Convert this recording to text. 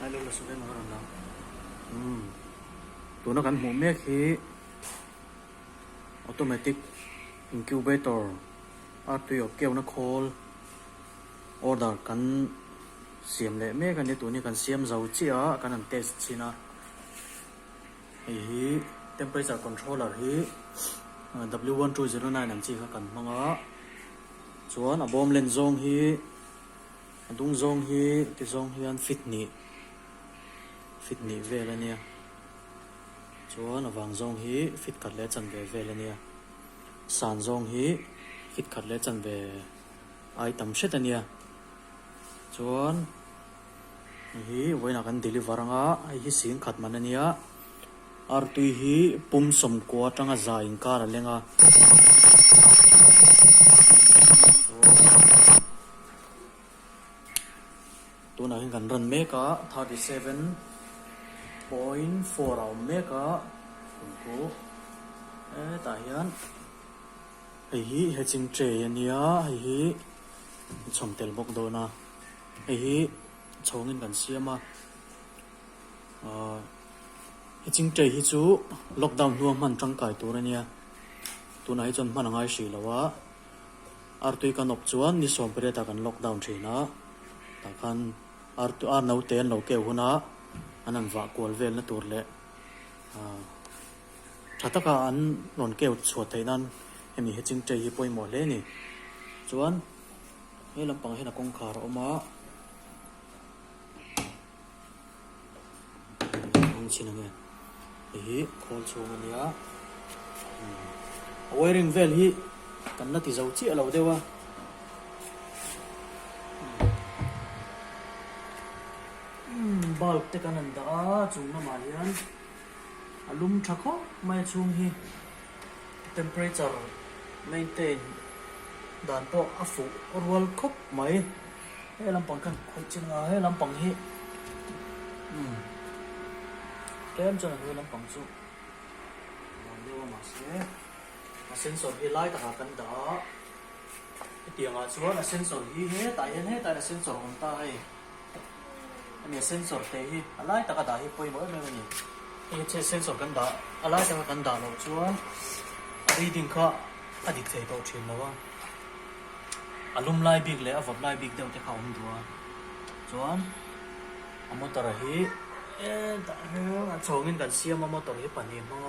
hai lúc là số đây mà nó làm tụi nó gắn hộp mẹ khi automatic incubator tụi ở kêu nó call order cần xiêm lệ mẹ cái này tụi này cần xiêm dầu chia cần làm test xin à hi temperature controller hi W1209 làm chi cần mong á chuan a bom len zong hi dung zong hi ti zong hi an fit ni ve la nia chuan a wang zong hi fit khat le chan ve la nia san zong hi fit khat le chan ve ai tam shet ania chuan hi voina kan deliver nga hi sing khat man ania ar tui hi pum som ko atanga za in kar lenga tu na hin kan ran meka 37.4 raw meka ko ta hian hi heching tray ania hi chomtel bok do na hi chongin kan siama heching tray hi chu lockdown nuam man tangkai tur ania tu na hi chon man angai si lawa ar tui kan op chuan ni som pre ta kan lockdown thina ta kan ar tu ar nau ten lo ke huna anan wa kol vel na tur le thataka an non ke chhuat theinan hemi heching tray hi poimo le ni chuan he lampang hena kong khar oma ong chinange hi khol chung ania wiring vel hi kan na ti zau chi alo dewa bulb te kan an da chung na ma hian alum thakho mai chung hi temperature maintain dan po afu orwal khop mai he lampang kan khoi chinga he lampang hi kem chana he lampang chu dewa ma se a sensor hi lai ta kan da tianga chuan a sensor hi he ta hian he ta sensor on ta hai ani sensor te hi alai ta ka da hi poi mo me ni e che sensor kan da alai ta kan da lo chuan reading kha adik thei to thin lawa alum lai big le avot lai big deuh te kha um duwa chuan a motor hi ta he a chongin kan siam a motor hi pani ma